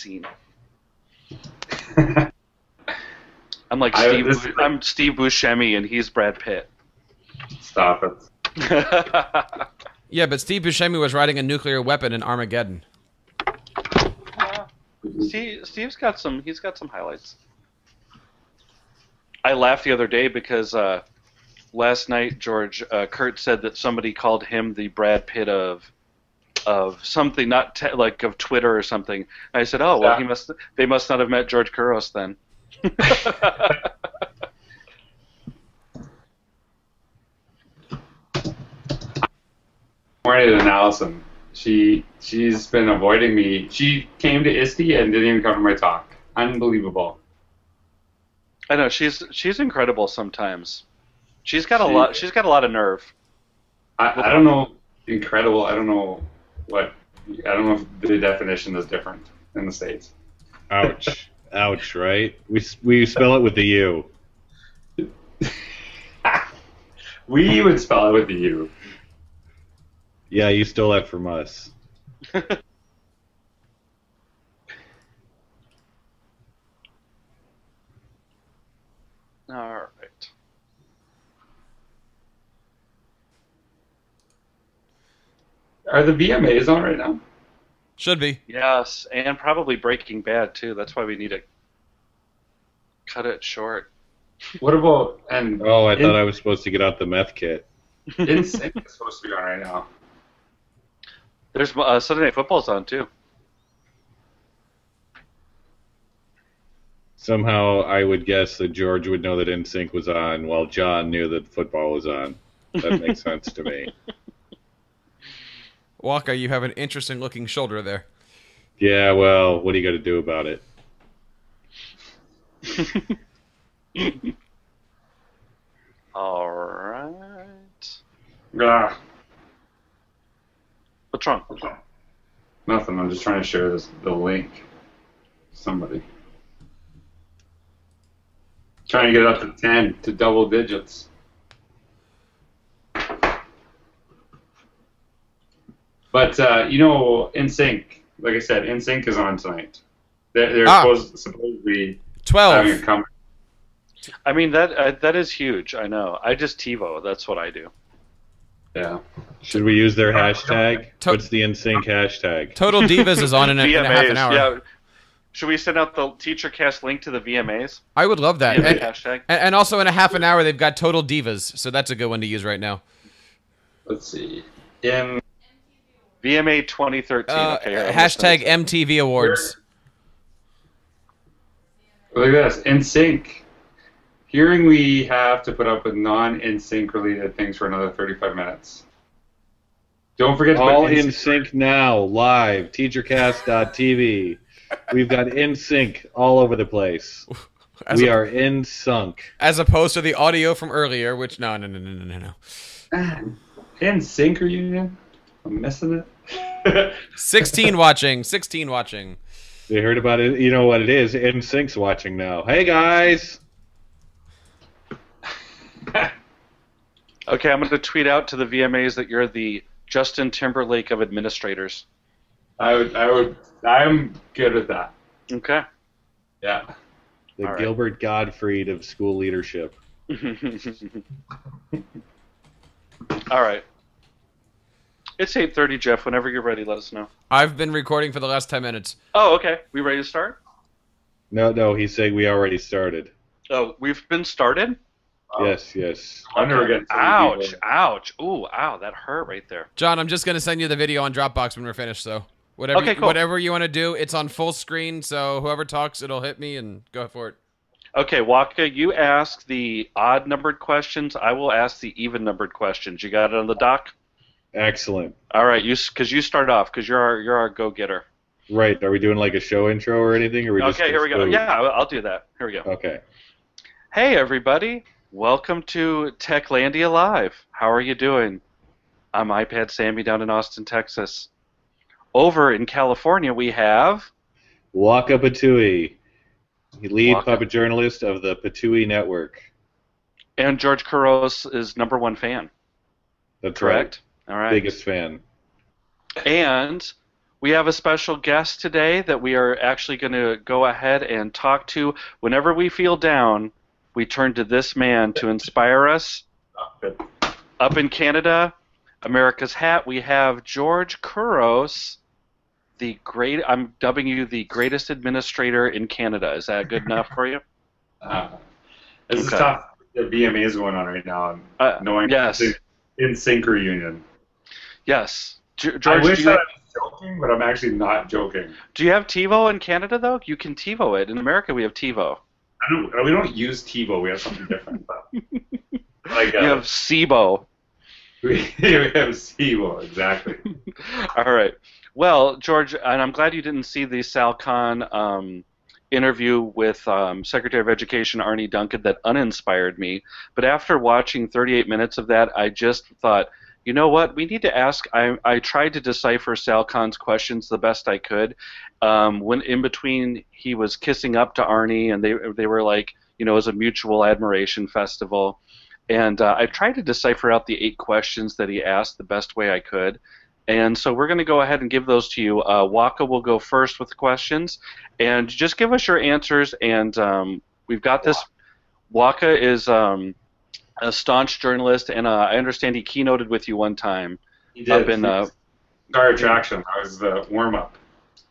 scene. I'm like I'm Steve Buscemi, and he's Brad Pitt. Stop it. Yeah, but Steve Buscemi was riding a nuclear weapon in Armageddon. Steve's got some. He's got some highlights. I laughed the other day because last night Kurt said that somebody called him the Brad Pitt of something, not like of Twitter or something. And I said, oh well, they must not have met George Couros then. More than Allison. She's been avoiding me. She came to ISTE and didn't even come to my talk. Unbelievable. I know she's incredible sometimes. She's got a lot of nerve. I don't know. Incredible. I don't know if the definition is different in the States. Ouch. Ouch, right? We spell it with the U. We would spell it with the U. Yeah, you stole that from us. All right. Are the VMAs on right now? Should be. Yes, and probably Breaking Bad too. That's why we need to cut it short. What about I thought I was supposed to get out the meth kit. NSYNC is supposed to be on right now. There's Sunday Night Football's on too. Somehow I would guess that George would know that NSYNC was on while John knew that football was on. That makes sense to me. Waka, you have an interesting looking shoulder there. Yeah, well, what are you going to do about it? All right. Ah. What's wrong? Nothing. I'm just trying to share the link. Somebody. Trying to get up to 10 to double digits. But NSYNC, like I said, NSYNC is on tonight. They're supposedly 12. having a comeback. I mean that is huge. I know. I just TiVo. That's what I do. Yeah. Should we use their hashtag? What's the NSYNC hashtag? Total Divas is on in a half an hour. Yeah. Should we send out the TeacherCast link to the VMAs? I would love that. Hashtag. And also in a half an hour they've got Total Divas, so that's a good one to use right now. Let's see. VMA 2013. Okay, hashtag MTV Awards. Look at this. NSYNC. Hearing we have to put up with non-NSYNC related things for another 35 minutes. Don't forget to all put NSYNC now, live, teachercast.tv. We've got NSYNC all over the place. We are in sync. As opposed to the audio from earlier, which no. NSYNC reunion? I'm missing it. 16 watching. They heard about it. You know what it is. NSYNC's watching now. Hey, guys. Okay, I'm going to tweet out to the VMAs that you're the Justin Timberlake of administrators. I'm good with that. Okay. Yeah. The All right. Gilbert Gottfried of school leadership. All right. It's 8:30, Jeff. Whenever you're ready, let us know. I've been recording for the last 10 minutes. Oh, okay. We ready to start? No, he's saying we already started. Oh, we've been started? Yes. I'm never getting Ouch. Ooh, ow, that hurt right there. John, I'm just going to send you the video on Dropbox when we're finished, so Okay, cool. whatever you want to do, it's on full screen, so whoever talks, it'll hit me, and go for it. Okay, Waka, you ask the odd-numbered questions. I will ask the even-numbered questions. You got it on the doc? Excellent. All right, because you start off, because you're our go-getter. Right. Are we doing like a show intro or anything? Or Okay, here we go. Yeah, I'll do that. Here we go. Okay. Hey, everybody. Welcome to Techlandia Live. How are you doing? I'm iPad Sammy down in Austin, Texas. Over in California, we have... Waka Patui, lead puppet journalist of the Patui Network. And George Couros is #1 fan. That's Correct? Right. All right. Biggest fan. And We have a special guest today that we are actually going to go ahead and talk to. Whenever we feel down, we turn to this man to inspire us. Up in Canada, America's hat, we have George Couros, I'm dubbing you the greatest administrator in Canada. Is that good enough for you? This is tough. The VMA is going on right now. Knowing yes. In sync reunion. Yes. George, I wish that I was joking, but I'm actually not joking. Do you have TiVo in Canada, though? You can TiVo it. In America, we have TiVo. We don't use TiVo. We have something different. But, like, you have SIBO. We have SIBO, exactly. All right. Well, George, and I'm glad you didn't see the Sal Khan interview with Secretary of Education Arne Duncan that uninspired me. But after watching 38 minutes of that, I just thought, you know what? We need to ask. I tried to decipher Sal Khan's questions the best I could. When in between he was kissing up to Arnie, and they were like, it was a mutual admiration festival. And I tried to decipher out the 8 questions that he asked the best way I could. And so we're going to go ahead and give those to you. Waka will go first with the questions. And just give us your answers. And we've got this. Waka is a staunch journalist, and I understand he keynoted with you one time. He did. Up in Star Attraction. I was the warm-up.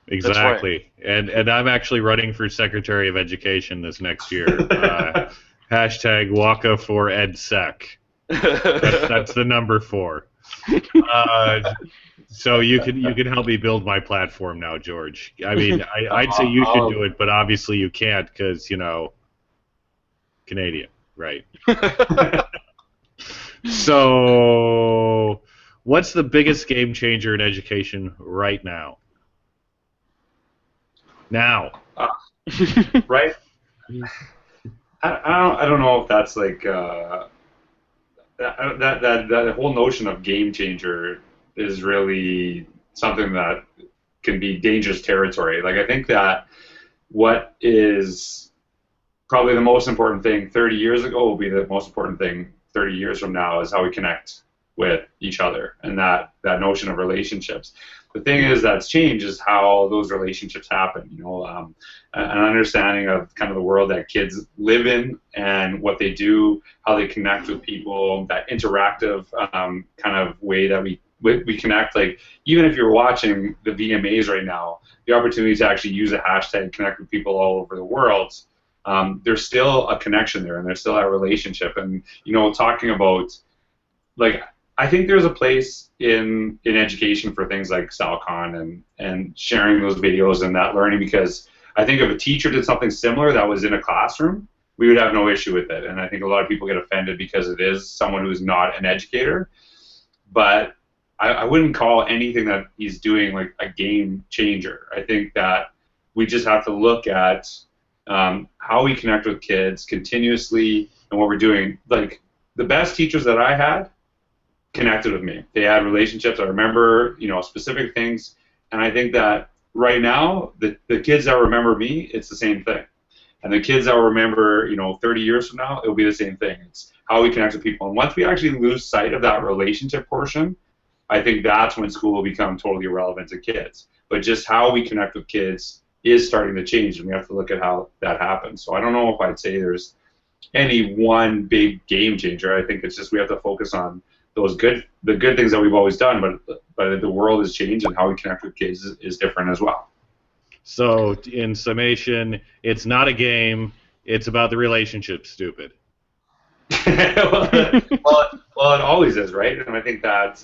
Exactly. Right. And I'm actually running for Secretary of Education this next year. Hashtag Waka for EdSec. That's the number 4. So you can help me build my platform now, George. I mean, I'd say you should do it, but obviously you can't because, Canadian, right? So, what's the biggest game changer in education right now? Now. Right? I don't know if that's like that whole notion of game changer is really something that can be dangerous territory. Like, I think that what is probably the most important thing 30 years ago will be the most important thing 30 years from now is how we connect with each other, and that notion of relationships. The thing is that's changed is how those relationships happen. An understanding of kind of the world that kids live in and what they do, how they connect with people, that interactive kind of way that we connect. Like, even if you're watching the VMAs right now, the opportunity to actually use a hashtag, connect with people all over the world, there's still a connection there, and there's still that relationship. And talking about, like, I think there's a place in education for things like Sal Khan and sharing those videos and that learning, because I think if a teacher did something similar that was in a classroom, we would have no issue with it. And I think a lot of people get offended because it is someone who's not an educator. But I wouldn't call anything that he's doing like a game changer. I think that we just have to look at how we connect with kids continuously and what we're doing. Like, the best teachers that I had connected with me. They had relationships. I remember, specific things. And I think that right now, the kids that remember me, it's the same thing. And the kids that remember, 30 years from now, it'll be the same thing. It's how we connect with people. And once we actually lose sight of that relationship portion, I think that's when school will become totally irrelevant to kids. But just how we connect with kids is starting to change, and we have to look at how that happens. So I don't know if I'd say there's any one big game changer. I think it's just we have to focus on the good things that we've always done, but the world has changed, and how we connect with kids is different as well. So, in summation, it's not a game; it's about the relationship. Stupid. well, it always is, right? And I think that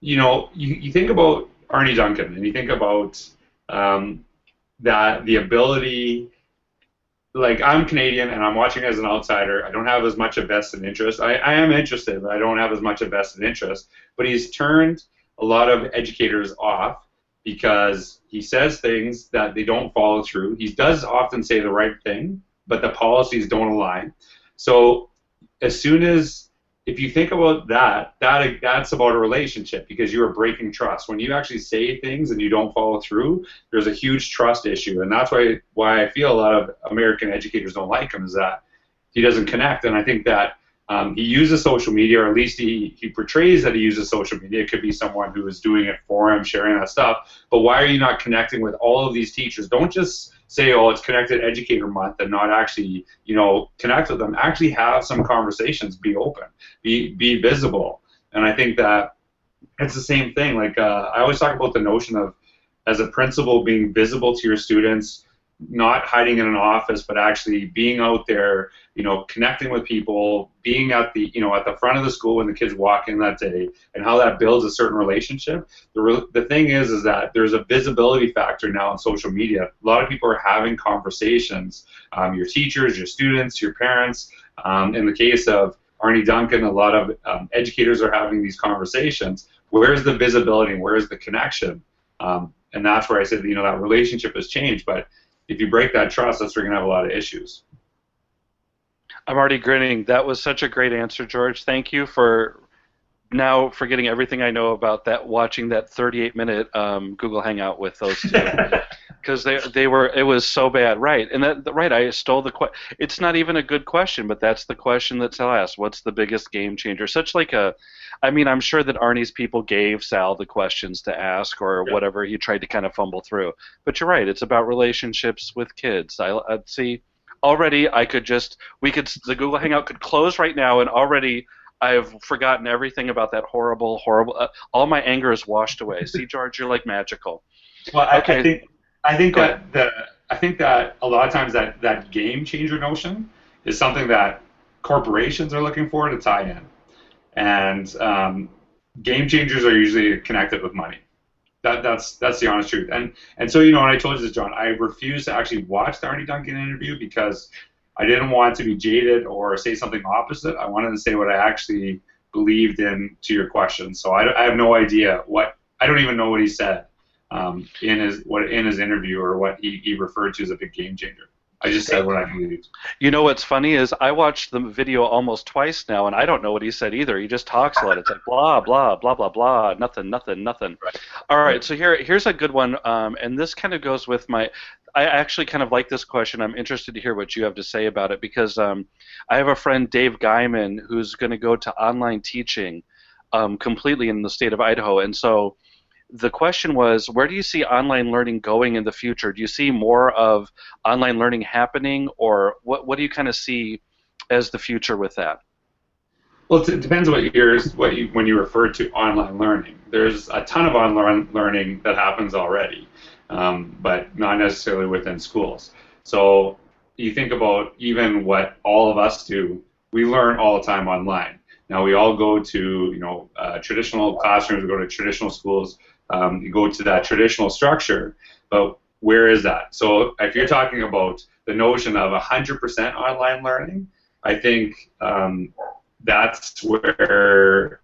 you think about Arne Duncan, and you think about that the ability. Like, I'm Canadian, and I'm watching as an outsider. I don't have as much a vested interest. I am interested, but I don't have as much a vested interest. But he's turned a lot of educators off because he says things that they don't follow through. He does often say the right thing, but the policies don't align. So as soon as, if you think about that's about a relationship, because you are breaking trust. When you actually say things and you don't follow through, there's a huge trust issue, and that's why I feel a lot of American educators don't like him, is that he doesn't connect. And I think that He uses social media, or at least he portrays that he uses social media. It could be someone who is doing it for him, sharing that stuff. But why are you not connecting with all of these teachers? Don't just say, oh, it's Connected Educator Month, and not actually, connect with them. Actually have some conversations. Be open. Be visible. And I think that it's the same thing. Like I always talk about the notion of, as a principal, being visible to your students, not hiding in an office, but actually being out there, connecting with people, being at the, at the front of the school when the kids walk in that day, and how that builds a certain relationship. The thing is that there's a visibility factor now on social media. A lot of people are having conversations, your teachers, your students, your parents. In the case of Arne Duncan, a lot of educators are having these conversations. Where's the visibility and where's the connection? And that's where I said, that relationship has changed. But if you break that trust, that's where you're going to have a lot of issues. I'm already grinning. That was such a great answer, George. Thank you for forgetting everything I know about that, watching that 38-minute Google Hangout with those two. Because it was so bad. Right. And I stole the question. It's not even a good question, but that's the question that Sal asked. What's the biggest game changer? I'm sure that Arnie's people gave Sal the questions to ask, or whatever he tried to kind of fumble through. But you're right. It's about relationships with kids. I'd see already. The Google Hangout could close right now, and already I've forgotten everything about that horrible. All my anger is washed away. See, George, you're like magical. Well, I think that a lot of times that game changer notion is something that corporations are looking for to tie in, and game changers are usually connected with money. That's the honest truth. And so when I told you this, John, I refused to actually watch the Arne Duncan interview because I didn't want to be jaded or say something opposite. I wanted to say what I actually believed in to your question. So I have no idea I don't even know what he said in his interview, or what he referred to as a big game changer. I just said what I believed. What's funny is I watched the video almost twice now, and I don't know what he said either. He just talks a lot. It's like blah, blah, blah, blah, blah, nothing. Right. All right, so here's a good one, and this kind of goes with I actually kind of like this question. I'm interested to hear what you have to say about it, because I have a friend, Dave Guyman, who's going to go to online teaching completely in the state of Idaho, and so the question was, where do you see online learning going in the future? Do you see more of online learning happening, or what do you kind of see as the future with that? Well, it depends when you refer to online learning. There's a ton of online learning that happens already, but not necessarily within schools. So you think about even what all of us do, we learn all the time online. Now, we all go to traditional classrooms, we go to traditional schools. You go to that traditional structure, but where is that? So if you're talking about the notion of 100% online learning, I think that's where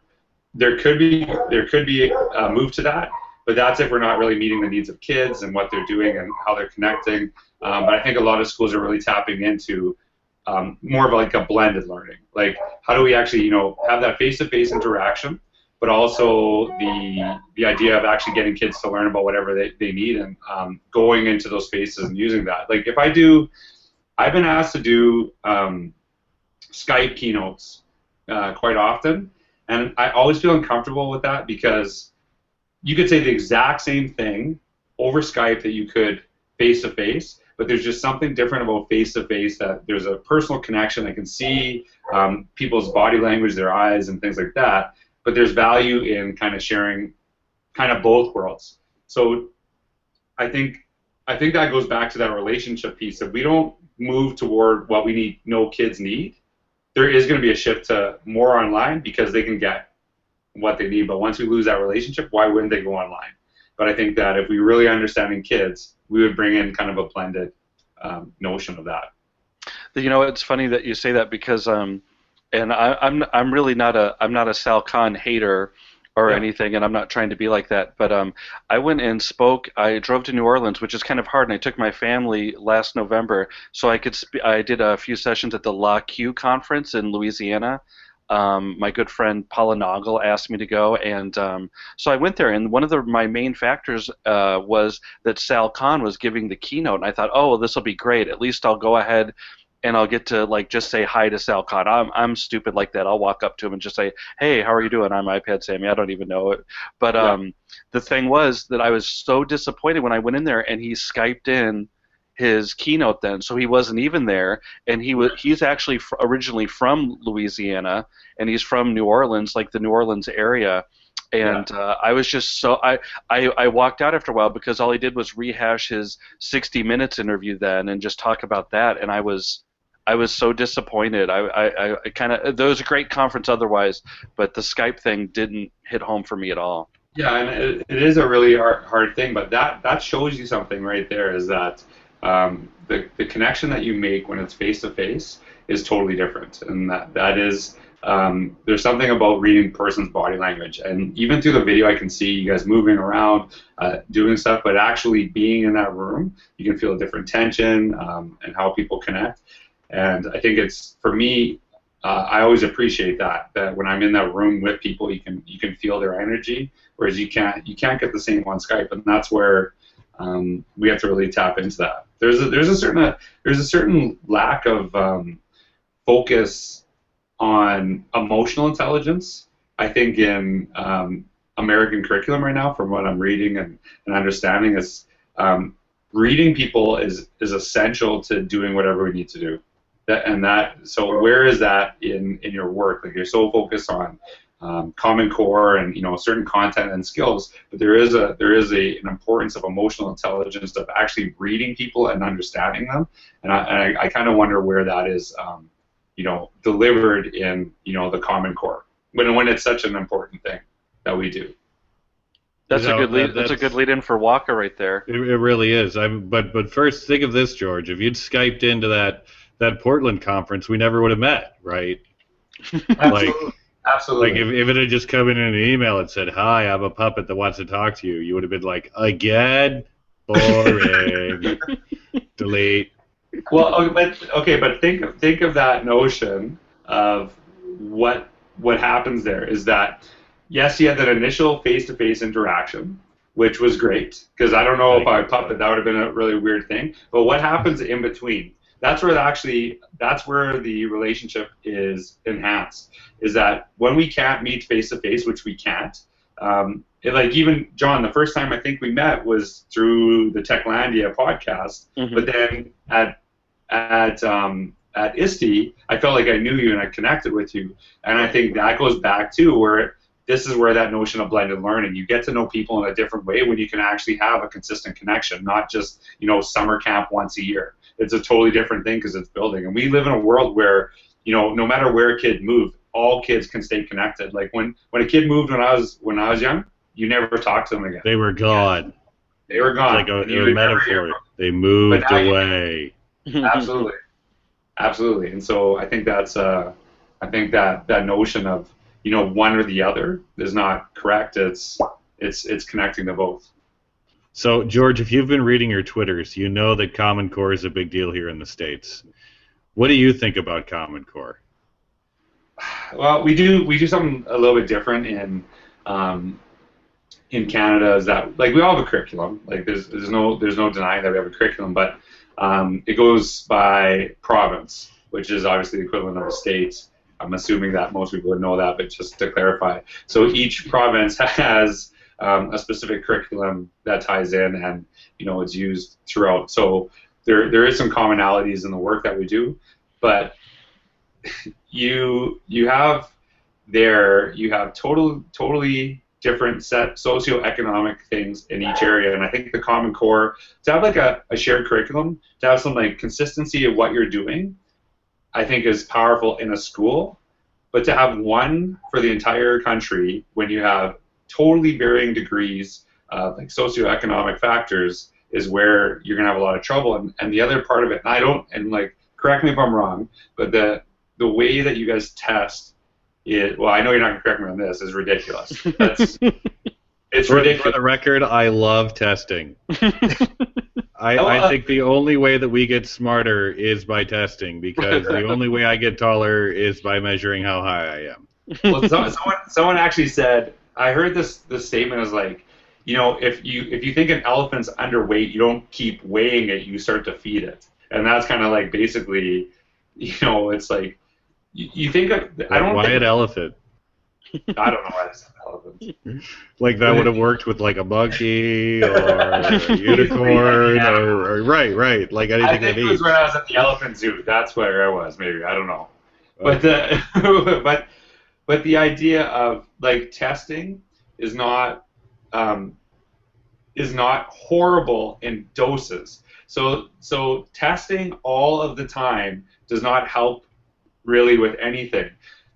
there could be a move to that, but that's if we're not really meeting the needs of kids and what they're doing and how they're connecting. But I think a lot of schools are really tapping into more of like a blended learning. Like, how do we actually have that face-to-face interaction, but also the idea of actually getting kids to learn about whatever they need, and going into those spaces and using that. Like, I've been asked to do Skype keynotes quite often, and I always feel uncomfortable with that, because you could say the exact same thing over Skype that you could face-to-face, but there's just something different about face-to-face, that there's a personal connection. I can see people's body language, their eyes, and things like that. But there's value in kind of sharing kind of both worlds. So I think that goes back to that relationship piece. If we don't move toward what kids need, there is going to be a shift to more online, because they can get what they need. But once we lose that relationship, why wouldn't they go online? But I think that if we really understanding kids, we would bring in kind of a blended notion of that. It's funny that you say that, because and I'm really not a Sal Khan hater or anything, and I'm not trying to be like that. But I went and spoke. I drove to New Orleans, which is kind of hard, and I took my family last November, so I did a few sessions at the La Q conference in Louisiana. My good friend Paula Noggle asked me to go, and so I went there. And one of my main factors was that Sal Khan was giving the keynote, and I thought, oh, well, this will be great. At least I'll go ahead and I'll get to like just say hi to Sal Khan. I'm stupid like that. I'll walk up to him and just say, "Hey, how are you doing? I'm iPad Sammy." I don't even know it, but the thing was that I was so disappointed when I went in there and he Skyped in his keynote then, so he wasn't even there, and he's actually originally from Louisiana, and he's from New Orleans, like the New Orleans area. And I was just so I walked out after a while because all he did was rehash his 60 Minutes interview then and just talk about that, and I was so disappointed. I kind of, there was a great conference otherwise, but the Skype thing didn't hit home for me at all. Yeah, and it is a really hard thing, but that shows you something right there, is that the connection that you make when it's face to face is totally different, and that is. There's something about reading person's body language, and even through the video I can see you guys moving around, doing stuff, but actually being in that room, you can feel a different tension and how people connect. And I think it's, for me, I always appreciate that when I'm in that room with people, you can feel their energy, whereas you can't get the same on Skype, and that's where we have to really tap into that. There's a certain lack of focus on emotional intelligence, I think, in American curriculum right now, from what I'm reading and understanding, is reading people is essential to doing whatever we need to do. So where is that in your work? Like, you're so focused on Common Core and certain content and skills, but there is an importance of emotional intelligence, of actually reading people and understanding them, and I kind of wonder where that is. Delivered in, the Common Core, when it's such an important thing that we do. That's a good lead. That's a good lead in for Walker right there. It really is. But first, think of this, George. If you'd Skyped into that Portland conference, we never would have met, right? Absolutely. Like if it had just come in an email and said, "Hi, I'm a puppet that wants to talk to you," you would have been like, "Again, boring." Delete. Well, but think of that notion of what happens there, is that, yes, you had that initial face-to-face interaction, which was great, because I don't know if I puppet, that would have been a really weird thing. But what happens in between? That's where the relationship is enhanced. Is that when we can't meet face-to-face, which we can't. Like, even John, the first time I think we met was through the Techlandia podcast, but then at ISTE, I felt like I knew you and I connected with you, and I think that goes back to where this is where that notion of blended learning, you get to know people in a different way when you can actually have a consistent connection, not just summer camp once a year. It's a totally different thing because it's building, and we live in a world where no matter where a kid moved, all kids can stay connected. Like when a kid moved when I was young, you never talked to them again. They were gone. They were gone. It's like a metaphor. They moved away. Absolutely. And so I think that's that notion of one or the other is not correct. It's connecting to both. So George, if you've been reading your Twitters, you know that Common Core is a big deal here in the States. What do you think about Common Core? Well, we do something a little bit different in Canada, is that, like, we all have a curriculum. Like, there's no denying that we have a curriculum, but it goes by province, which is obviously the equivalent of a state. I'm assuming that most people would know that, but just to clarify. So each province has a specific curriculum that ties in, and it's used throughout. So there is some commonalities in the work that we do, but you have totally different set socioeconomic things in each area, and I think the Common Core, to have like a shared curriculum, to have some like consistency of what you're doing, I think is powerful in a school. But to have one for the entire country when you have totally varying degrees of like socioeconomic factors is where you're gonna have a lot of trouble. And the other part of it, and like, correct me if I'm wrong, but the way that you guys test it, well, I know you're not going to correct me on this, is ridiculous. It's ridiculous. For the record, I love testing. I think the only way that we get smarter is by testing, because the only way I get taller is by measuring how high I am. Well, someone actually said, I heard this statement is like, if you think an elephant's underweight, you don't keep weighing it, you start to feed it. And that's kind of like basically it's like you think I don't Why think an elephant? I don't know why I said elephant. Like that would have worked with like a monkey or a unicorn or right, like anything I think that it was eats. when I was at the elephant zoo. That's where I was. Maybe I don't know. But but the idea of like testing is not horrible in doses. So testing all of the time does not help really with anything.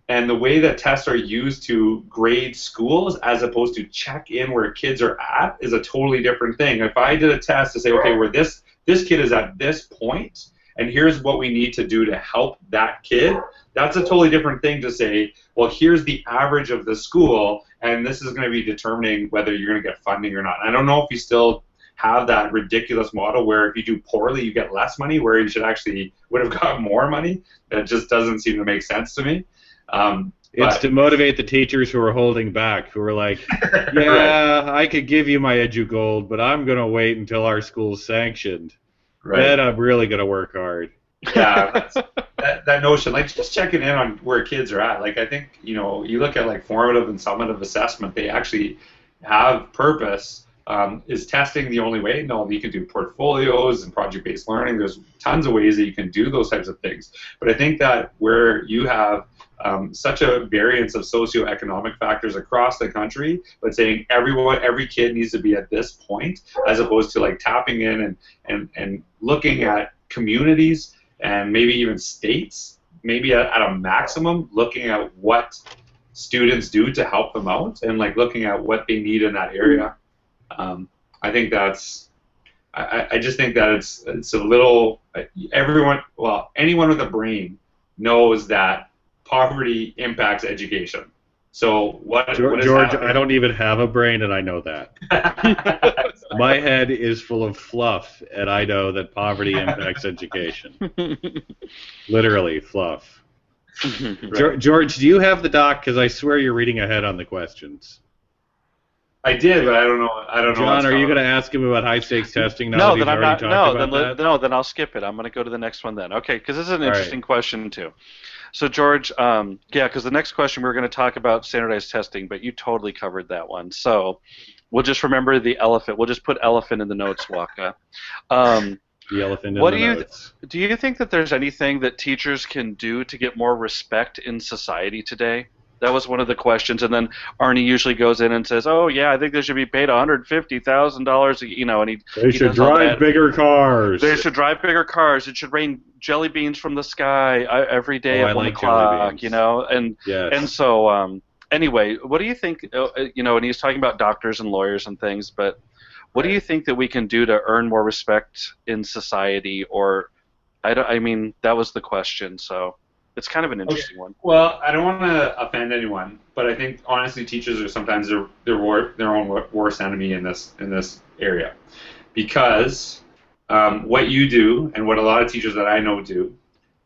And the way that tests are used to grade schools as opposed to check in where kids are at is a totally different thing. If I did a test to say, okay, where this kid is at this point, and here's what we need to do to help that kid, that's a totally different thing to say, well, here's the average of the school, and this is going to be determining whether you're going to get funding or not. And I don't know if you still have that ridiculous model where if you do poorly, you get less money, where you would have got more money. That just doesn't seem to make sense to me. It's to motivate the teachers who are holding back, who are like, yeah, right. I could give you my EduGold, but I'm going to wait until our school's sanctioned. Right. Then I'm really going to work hard. Yeah, that notion, like just checking in on where kids are at. Like I think, you look at like formative and summative assessment, they actually have purpose. Is testing the only way? No, you can do portfolios and project-based learning. There's tons of ways that you can do those types of things. But I think that where you have such a variance of socioeconomic factors across the country, but saying every kid needs to be at this point, as opposed to like tapping in and looking at communities and maybe even states, maybe at a maximum, looking at what students do to help them out and like looking at what they need in that area. I think that's. I just think that it's a little. Anyone with a brain knows that poverty impacts education. So what? George, I don't even have a brain, and I know that. My head is full of fluff, and I know that poverty impacts education. Literally, fluff. Right. George, do you have the doc? Because I swear you're reading ahead on the questions. I did, but I don't know. John, are you going to ask him about high stakes testing now? No, then I'm not. No, then I'll skip it. I'm going to go to the next one then. Okay, because this is an interesting question too. So George, because the next question we're going to talk about standardized testing, but you totally covered that one. So we'll just remember the elephant. We'll just put elephant in the notes, Waka. The elephant in the notes. Do you think that there's anything that teachers can do to get more respect in society today? That was one of the questions, and then Arne usually goes in and says, "Oh yeah, I think they should be paid $150,000, and they should drive bigger cars. They should drive bigger cars. It should rain jelly beans from the sky every day at 1 o'clock, and yes. And so anyway, what do you think? And he's talking about doctors and lawyers and things, but what do you think that we can do to earn more respect in society? Or that was the question, so. It's kind of an interesting one. Well, I don't want to offend anyone, but I think honestly, teachers are sometimes their own worst enemy in this area, because what you do and what a lot of teachers that I know do,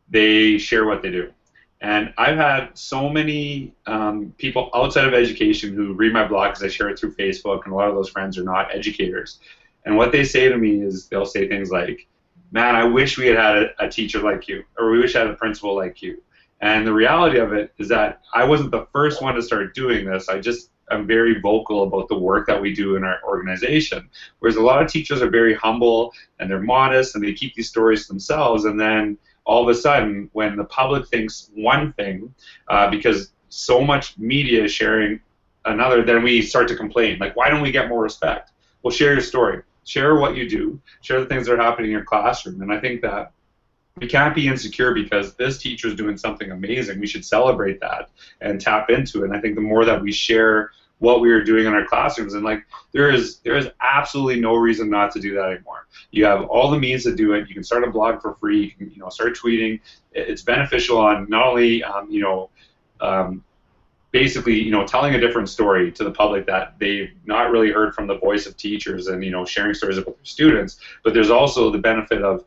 they share what they do, and I've had so many people outside of education who read my blog because I share it through Facebook, and a lot of those friends are not educators, and what they say to me is they'll say things like, man, I wish we had a teacher like you, or we wish I had a principal like you. And the reality of it is that I wasn't the first one to start doing this. I'm very vocal about the work that we do in our organization. Whereas a lot of teachers are very humble and they're modest and they keep these stories to themselves. And then all of a sudden, when the public thinks one thing, because so much media is sharing another, then we start to complain. Like, why don't we get more respect? Well, share your story. Share what you do. Share the things that are happening in your classroom. And I think that we can't be insecure because this teacher is doing something amazing. We should celebrate that and tap into it. And I think the more that we share what we are doing in our classrooms, and like there is absolutely no reason not to do that anymore. You have all the means to do it. You can start a blog for free. You can start tweeting. It's beneficial on not only basically, telling a different story to the public that they've not really heard from the voice of teachers and, sharing stories about their students, but there's also the benefit of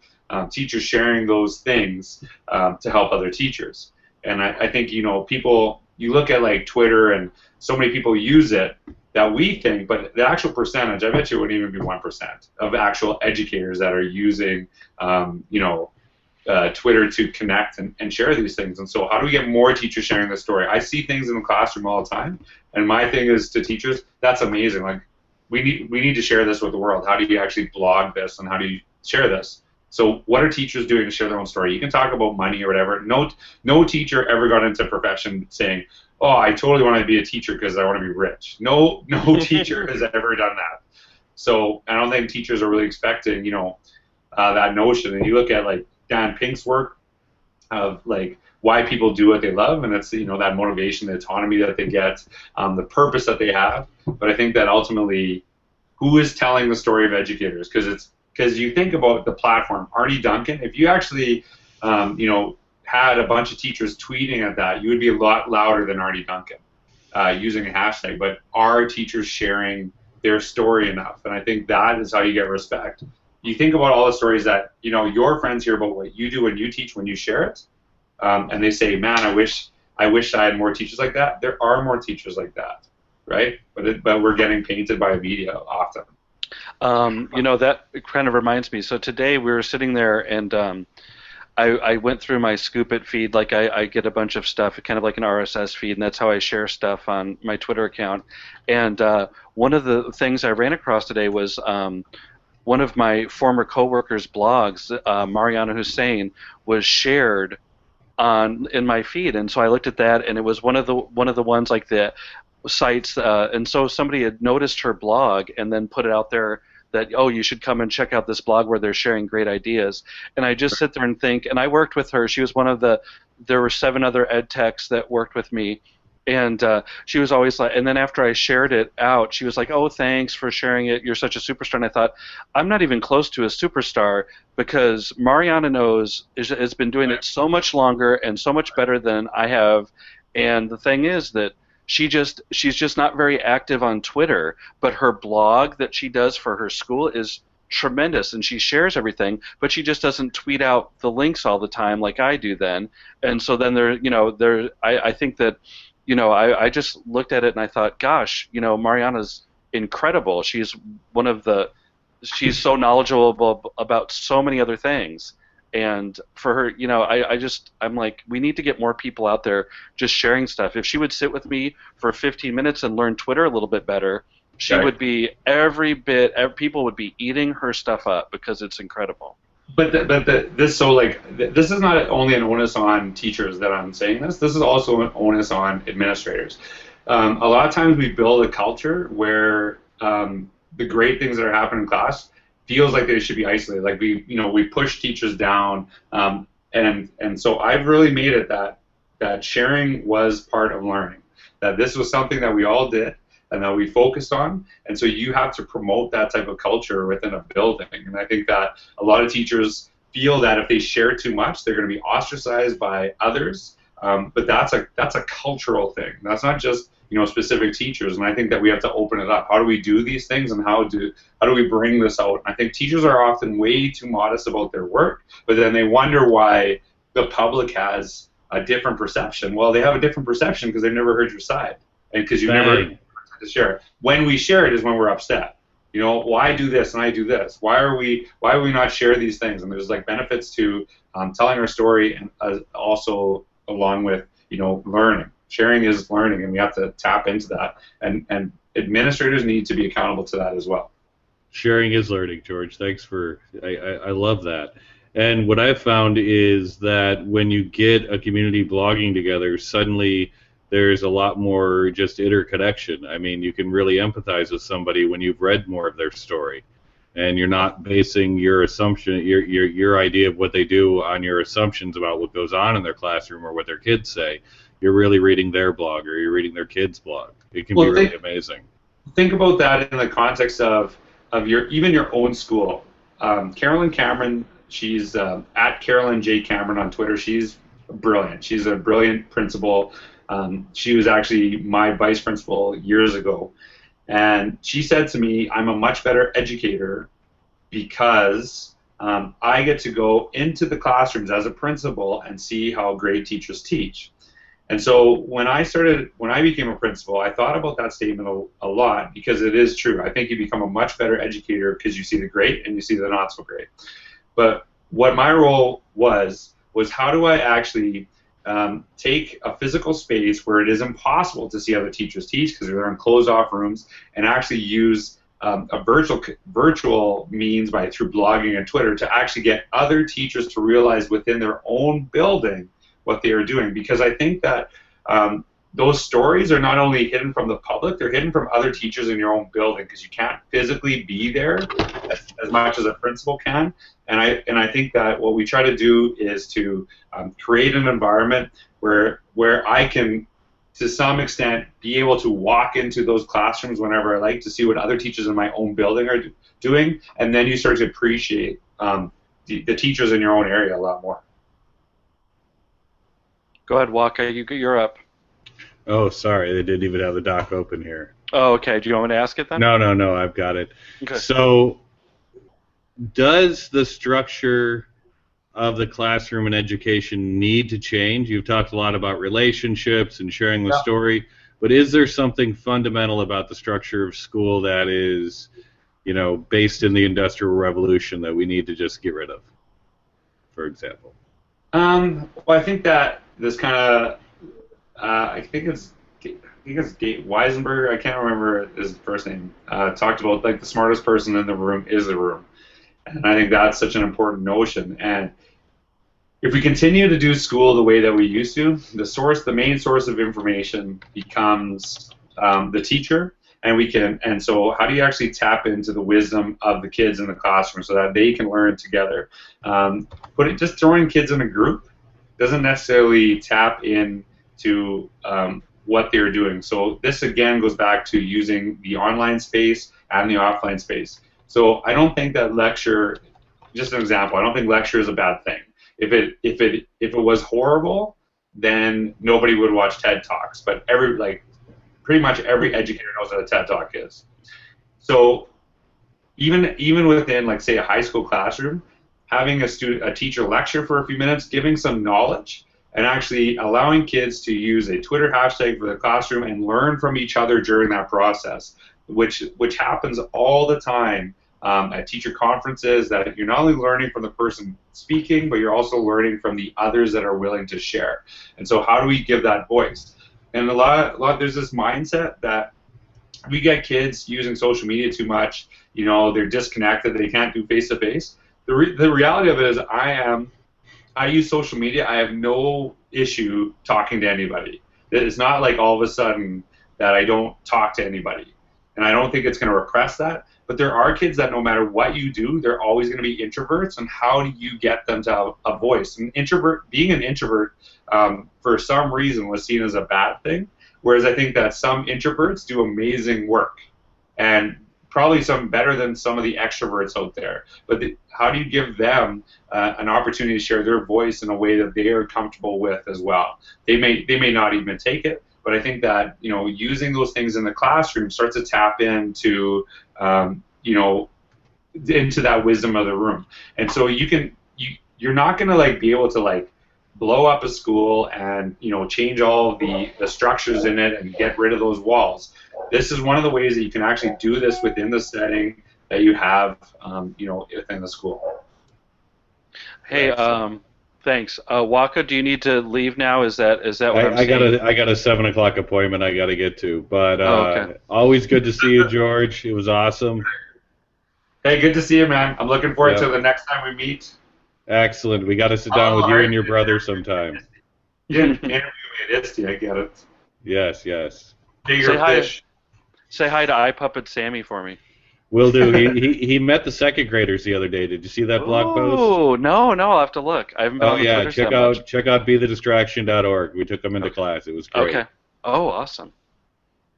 teachers sharing those things to help other teachers. And I think, people, you look at like Twitter and so many people use it that we think, but the actual percentage, I bet you it wouldn't even be 1% of actual educators that are using, Twitter to connect and share these things. And so how do we get more teachers sharing this story? I see things in the classroom all the time, and my thing is to teachers, that's amazing. Like, we need to share this with the world. How do you actually blog this, and how do you share this? So what are teachers doing to share their own story? You can talk about money or whatever. No teacher ever got into a profession saying, oh, I totally want to be a teacher because I want to be rich. No teacher has ever done that. So I don't think teachers are really expecting, that notion. And you look at like Dan Pink's work of like why people do what they love, and it's that motivation, the autonomy that they get, the purpose that they have. But I think that ultimately, who is telling the story of educators? Because you think about the platform, Arne Duncan. If you actually, had a bunch of teachers tweeting at that, you would be a lot louder than Arne Duncan using a hashtag. But are teachers sharing their story enough? And I think that is how you get respect. You think about all the stories that your friends hear about what you do when you teach, when you share it, and they say, "Man, I wish I had more teachers like that." There are more teachers like that, right? But we're getting painted by the media often. That kind of reminds me. So today we were sitting there, and I went through my Scoop It feed. Like I get a bunch of stuff, kind of like an RSS feed, and that's how I share stuff on my Twitter account. And one of the things I ran across today was one of my former coworkers' blogs, Mariana Hussein, was shared in my feed, and so I looked at that, and it was one of the ones like the sites, and so somebody had noticed her blog and then put it out there that, oh, you should come and check out this blog where they're sharing great ideas. And I just sit there and think, and I worked with her. She was there were 7 other ed techs that worked with me, and she was always like, and then after I shared it out, she was like, oh, thanks for sharing it. You're such a superstar. And I thought, I'm not even close to a superstar, because Mariana has been doing it so much longer and so much better than I have. And the thing is that she's just not very active on Twitter, but her blog that she does for her school is tremendous, and she shares everything, but she just doesn't tweet out the links all the time like I do then. And so then I think that, I just looked at it and I thought, gosh, Mariana's incredible. She's so knowledgeable about so many other things. And for her, I'm like, we need to get more people out there just sharing stuff. If she would sit with me for 15 minutes and learn Twitter a little bit better, she would be people would be eating her stuff up because it's incredible. But this is not only an onus on teachers that I'm saying this. This is also an onus on administrators. A lot of times we build a culture where the great things that are happening in class feels like they should be isolated. Like we push teachers down, and so I've really made it that sharing was part of learning. That this was something that we all did and that we focused on, and so you have to promote that type of culture within a building. And I think that a lot of teachers feel that if they share too much, they're going to be ostracized by others. But that's a cultural thing. That's not just specific teachers. And I think that we have to open it up. How do we do these things, and how do we bring this out? I think teachers are often way too modest about their work, but then they wonder why the public has a different perception. Well, they have a different perception because they've never heard your side, and because you've never to share. When we share it is when we're upset. Well, I do this and I do this. Why are we not share these things? And there's like benefits to telling our story, and also along with learning. Sharing is learning, and we have to tap into that. And administrators need to be accountable to that as well. Sharing is learning, George. Thanks for. I love that. And what I've found is that when you get a community blogging together, suddenly there's a lot more just interconnection. I mean, you can really empathize with somebody when you've read more of their story, and you're not basing your assumption, your idea of what they do on your assumptions about what goes on in their classroom or what their kids say. You're really reading their blog, or you're reading their kids' blog. It can be really amazing. Think about that in the context of your own school. Carolyn Cameron, she's at Carolyn J. Cameron on Twitter. She's brilliant. She's a brilliant principal. She was actually my vice principal years ago. And she said to me, I'm a much better educator because I get to go into the classrooms as a principal and see how great teachers teach. And so when I became a principal, I thought about that statement a lot, because it is true. I think you become a much better educator because you see the great and you see the not so great. But what my role was how do I actually take a physical space where it is impossible to see other teachers teach because they're in closed-off rooms, and actually use a virtual means through blogging and Twitter to actually get other teachers to realize within their own building what they are doing. Because I think that those stories are not only hidden from the public, they're hidden from other teachers in your own building because you can't physically be there as much as a principal can. And I think that what we try to do is to create an environment where I can, to some extent, be able to walk into those classrooms whenever I like to see what other teachers in my own building are doing, and then you start to appreciate the teachers in your own area a lot more. Go ahead, Waka. You're up. Oh, sorry, they didn't even have the doc open here. Oh, okay. Do you want me to ask it then? No, I've got it. Okay. So, does the structure of the classroom and education need to change? You've talked a lot about relationships and sharing the story, but is there something fundamental about the structure of school that is, based in the Industrial Revolution that we need to just get rid of, for example? Well, I think that this kind of, I think it's Weisenberg, I can't remember his first name, talked about like the smartest person in the room is the room. And I think that's such an important notion. And if we continue to do school the way that we used to, the main source of information becomes the teacher. And so how do you actually tap into the wisdom of the kids in the classroom so that they can learn together? Just throwing kids in a group doesn't necessarily tap into what they're doing. So this again goes back to using the online space and the offline space. So I don't think that lecture, just an example, I don't think lecture is a bad thing. If it was horrible, then nobody would watch TED Talks. But pretty much every educator knows what a TED Talk is. So even within, like, say, a high school classroom, having a teacher lecture for a few minutes, giving some knowledge, and actually allowing kids to use a Twitter hashtag for the classroom and learn from each other during that process, which happens all the time at teacher conferences, that you're not only learning from the person speaking, but you're also learning from the others that are willing to share. And so how do we give that voice? And a lot there's this mindset that we get kids using social media too much, they're disconnected, they can't do face-to-face. The reality of it is I use social media, I have no issue talking to anybody. It's not like all of a sudden that I don't talk to anybody. And I don't think it's going to repress that. But there are kids that no matter what you do, they're always going to be introverts. And how do you get them to have a voice? Being an introvert, for some reason, was seen as a bad thing. Whereas I think that some introverts do amazing work, and probably some better than some of the extroverts out there. But how do you give them an opportunity to share their voice in a way that they are comfortable with as well? They may not even take it. But I think that using those things in the classroom starts to tap into into that wisdom of the room. And so you're not going to be able to blow up a school and change all of the structures in it and get rid of those walls. This is one of the ways that you can actually do this within the setting that you have within the school. Hey, thanks. Waka, do you need to leave now? Is that what I'm saying? I got a 7 o'clock appointment I got to get to. But okay. Always good to see you, George. It was awesome. Hey, good to see you, man. I'm looking forward to the next time we meet. Excellent. We got to sit down with you and your brother sometime. You didn't interview me at ISTE, I get it. Yes. Bigger fish. Say hi to iPuppet Sammy for me. Will do. He met the second graders the other day. Did you see that blog post? Oh, no, I'll have to look. I haven't been on Twitter check out BeTheDistraction.org. We took them into class. It was great. Okay. Oh, awesome.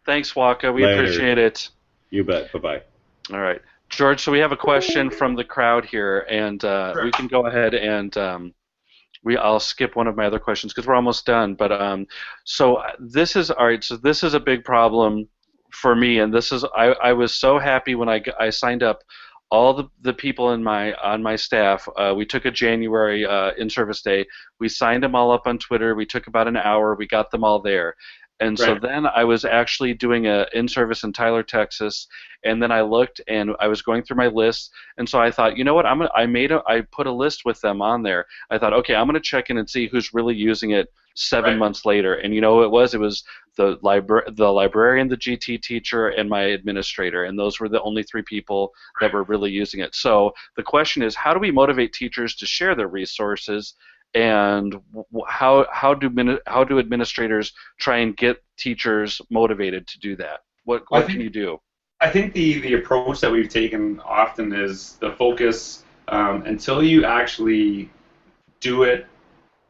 Thanks, Waka. We Later. appreciate it. You bet. Bye-bye. All right. George, so we have a question from the crowd here, and we can go ahead and I'll skip one of my other questions because we're almost done. But so this is a big problem for me, and I was so happy when I signed up all the people on my staff. We took a January in-service day. We signed them all up on Twitter. We took about an hour. We got them all there. And so then I was actually doing a in-service in Tyler, Texas, and then I looked and I was going through my list, and so I thought, you know what, I put a list with them on there. I thought, okay, I'm going to check in and see who's really using it 7 months later. And you know who it was? It was the librarian, the GT teacher, and my administrator, and those were the only 3 people that were really using it. So the question is, how do we motivate teachers to share their resources, and how do administrators try and get teachers motivated to do that? What can you do? I think the approach that we've taken often is the focus until you actually do it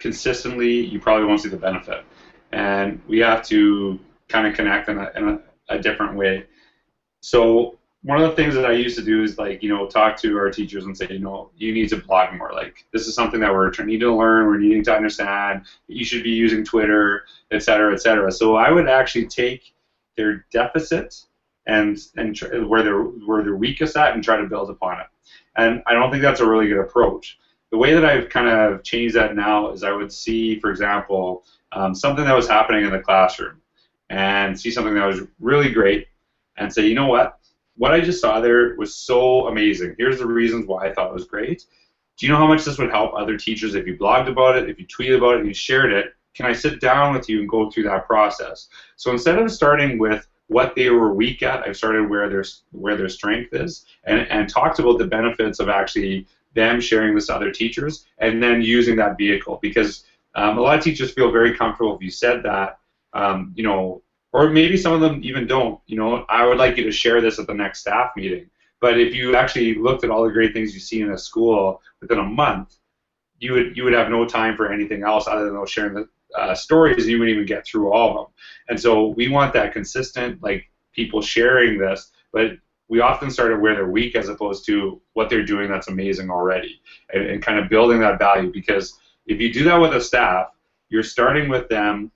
consistently, you probably won't see the benefit. And we have to kind of connect in a different way. So one of the things that I used to do is, like, talk to our teachers and say, you need to blog more. Like, this is something that we're needing to learn, we're needing to understand. You should be using Twitter, et cetera, et cetera. So I would actually take their deficit and where they're weakest at and try to build upon it. And I don't think that's a really good approach. The way that I've kind of changed that now is I would see, for example, something that was happening in the classroom and see something that was really great and say, you know what I just saw there was so amazing. Here's the reasons why I thought it was great. Do you know how much this would help other teachers if you blogged about it, if you tweeted about it, and you shared it? Can I sit down with you and go through that process? So instead of starting with what they were weak at, I've started where their strength is, and talked about the benefits of actually them sharing this to other teachers, and then using that vehicle. Because a lot of teachers feel very comfortable if you said that, or maybe some of them even don't. I would like you to share this at the next staff meeting. But if you actually looked at all the great things you see in a school within a month, you would have no time for anything else other than those sharing the stories, and you wouldn't even get through all of them. And so we want that consistent, like, people sharing this, but we often start at where they're weak as opposed to what they're doing that's amazing already, and kind of building that value. Because if you do that with a staff, you're starting with them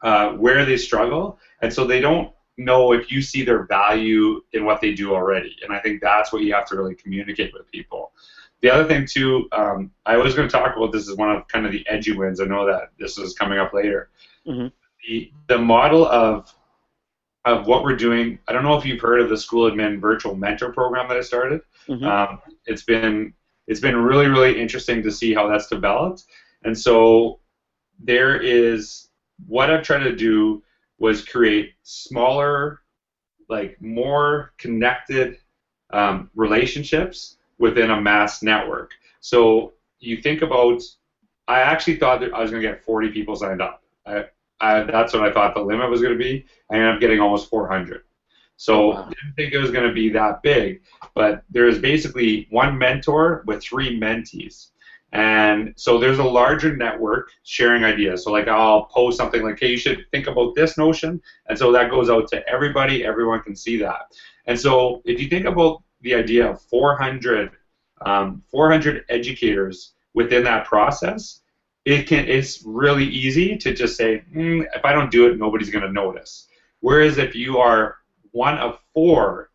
where they struggle, and so they don't know if you see their value in what they do already. And I think that's what you have to really communicate with people. The other thing too, I was going to talk about this as one of kind of the edgy wins. I know that this is coming up later. Mm-hmm. The model of what we're doing. I don't know if you've heard of the School Admin Virtual Mentor Program that I started. Mm-hmm. It's been really, really interesting to see how that's developed. And so there is, what I've tried to do was create smaller, like, more connected relationships within a mass network. So you think about, I actually thought that I was going to get 40 people signed up. That's what I thought the limit was going to be. I ended up getting almost 400. So I didn't think it was going to be that big, but there's basically one mentor with 3 mentees. And so there's a larger network sharing ideas. So, like, I'll post something like, hey, you should think about this notion. And so that goes out to everybody. Everyone can see that. And so if you think about the idea of 400 educators within that process, it's really easy to just say, if I don't do it, nobody's going to notice. Whereas if you are one of 4,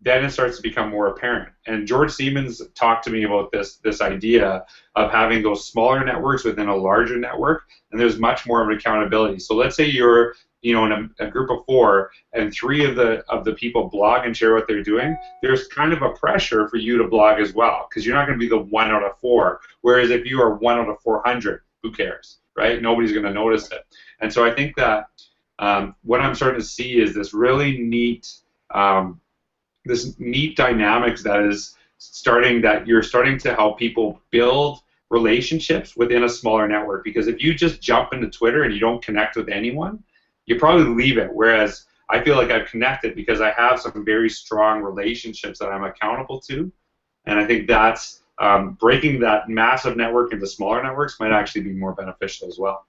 then it starts to become more apparent. And George Siemens talked to me about this idea of having those smaller networks within a larger network, and there's much more of an accountability. So let's say you're in a group of 4, and 3 of the people blog and share what they're doing. There's kind of a pressure for you to blog as well, because you're not going to be the 1 out of 4. Whereas if you are 1 out of 400, who cares, right? Nobody's going to notice it. And so I think that what I'm starting to see is this really neat dynamics that is you're starting to help people build relationships within a smaller network. Because if you just jump into Twitter and you don't connect with anyone, you probably leave it. Whereas I feel like I've connected because I have some very strong relationships that I'm accountable to. And I think that's breaking that massive network into smaller networks might actually be more beneficial as well.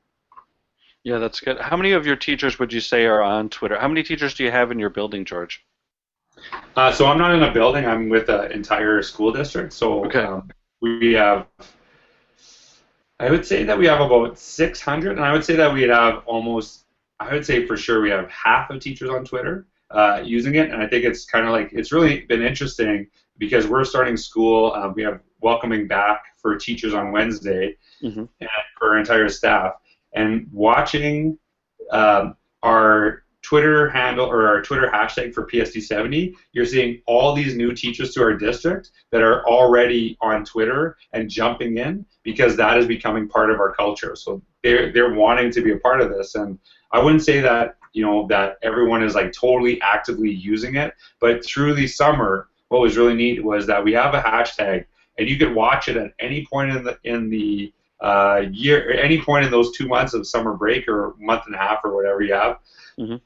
Yeah, that's good. How many of your teachers would you say are on Twitter? How many teachers do you have in your building, George? So I'm not in a building. I'm with an entire school district. So okay. We have, I would say that we have about 600, and I would say that we have I would say for sure we have half of teachers on Twitter using it. And I think it's kind of like, it's really been interesting because we're starting school. We have welcoming back for teachers on Wednesday, mm-hmm. and for our entire staff. And watching our Twitter handle or our Twitter hashtag for PSD70, you're seeing all these new teachers to our district that are already on Twitter and jumping in because that is becoming part of our culture. So they're wanting to be a part of this, and I wouldn't say that that everyone is like totally actively using it, but through the summer, what was really neat was that we have a hashtag, and you could watch it at any point in the year, any point in those 2 months of summer break or month and a half or whatever you have. Mm-hmm.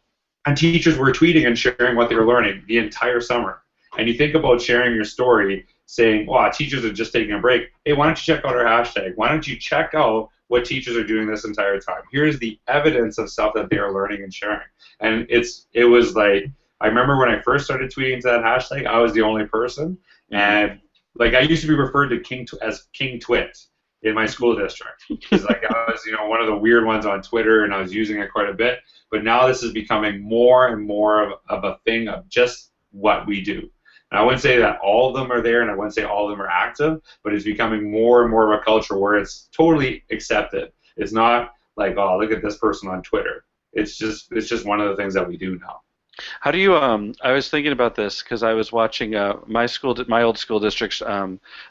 And teachers were tweeting and sharing what they were learning the entire summer. And you think about sharing your story, saying, wow, teachers are just taking a break. Hey, why don't you check out our hashtag? Why don't you check out what teachers are doing this entire time? Here's the evidence of stuff that they are learning and sharing. And it was like, I remember when I first started tweeting to that hashtag, I was the only person. And like I used to be referred to as King Twit in my school district. Because like I was, one of the weird ones on Twitter, and I was using it quite a bit. But now this is becoming more and more of a thing of just what we do. And I wouldn't say that all of them are there, and I wouldn't say all of them are active, but it's becoming more and more of a culture where it's totally accepted. It's not like, oh, look at this person on Twitter. It's just one of the things that we do now. How do you? I was thinking about this because I was watching my old school districts.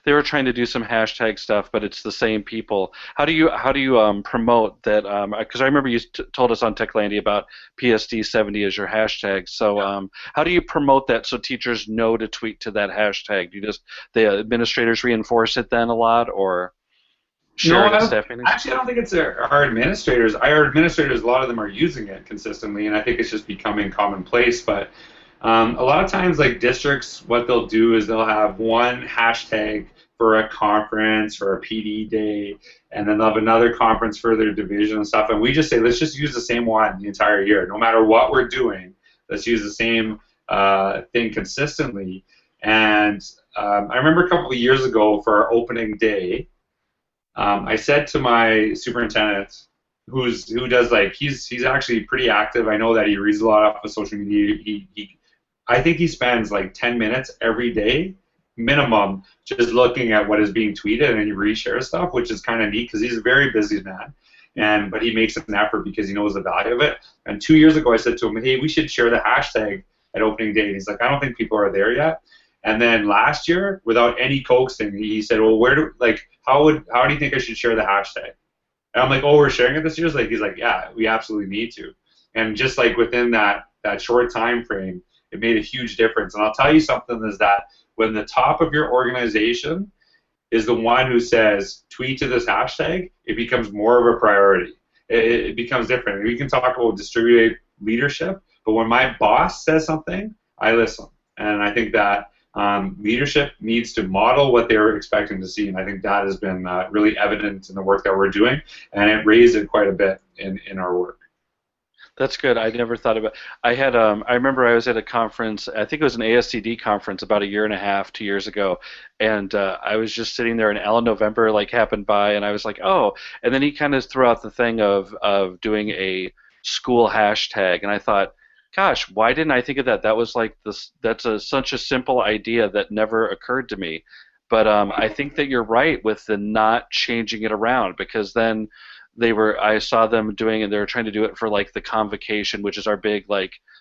They were trying to do some hashtag stuff, but it's the same people. How do you promote that? Because I remember you told us on Techlandia about PSD70 as your hashtag. So how do you promote that so teachers know to tweet to that hashtag? Do you just the administrators reinforce it then a lot, or? No, actually, I don't think it's our administrators. Our administrators, a lot of them are using it consistently, and I think it's just becoming commonplace. But a lot of times, like districts, what they'll do is they'll have one hashtag for a conference or a PD day, and then they'll have another conference for their division and stuff. And we just say, let's just use the same one the entire year. No matter what we're doing, let's use the same thing consistently. And I remember a couple of years ago for our opening day, I said to my superintendent, who does like he's actually pretty active. I know that he reads a lot off of social media. I think he spends like 10 minutes every day, minimum, just looking at what is being tweeted, and he reshares stuff, which is kind of neat because he's a very busy man. But he makes an effort because he knows the value of it. And 2 years ago, I said to him, hey, we should share the hashtag at opening day. And he's like, I don't think people are there yet. And then last year, without any coaxing, he said, well, how do you think I should share the hashtag? And I'm like, oh, we're sharing it this year? He's like, yeah, we absolutely need to. And just like within that short time frame, it made a huge difference. And I'll tell you something is that when the top of your organization is the one who says, tweet to this hashtag, it becomes more of a priority. It becomes different. We can talk about distributed leadership, but when my boss says something, I listen. And I think that leadership needs to model what they're expecting to see, and I think that has been really evident in the work that we're doing, and it raised it quite a bit in our work. That's good. I never thought about. I had. I remember I was at a conference. I think it was an ASCD conference about 2 years ago, and I was just sitting there, and Alan November happened by, and I was like, oh. And then he kind of threw out the thing of doing a school hashtag, and I thought, gosh, why didn't I think of that? That was like this. That's such a simple idea that never occurred to me. But I think that you're right with the not changing it around, because then I saw them doing, and they were trying to do it for the convocation, which is our big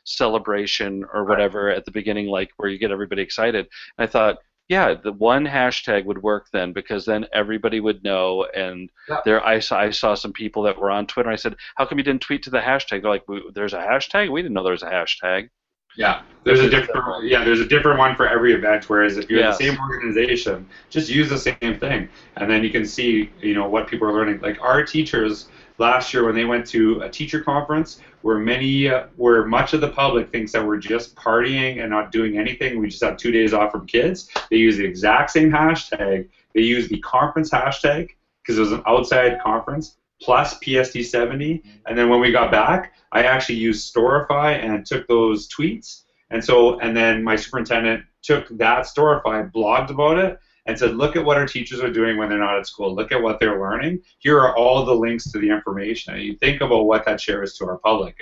celebration or whatever at the beginning, where you get everybody excited. And I thought, yeah, the one hashtag would work then, because then everybody would know. And I saw some people that were on Twitter. And I said, how come you didn't tweet to the hashtag? They're like, there's a hashtag? We didn't know there was a hashtag. Yeah, there's a different one for every event. Whereas if you're in the same organization, just use the same thing, and then you can see what people are learning. Like our teachers last year when they went to a teacher conference, where much of the public thinks that we're just partying and not doing anything. We just have 2 days off from kids. They use the exact same hashtag. They use the conference hashtag because it was an outside conference, plus PSD70, and then when we got back, I actually used Storify and took those tweets, and then my superintendent took that Storify, blogged about it, and said, look at what our teachers are doing when they're not at school. Look at what they're learning. Here are all the links to the information. And you think about what that shares to our public.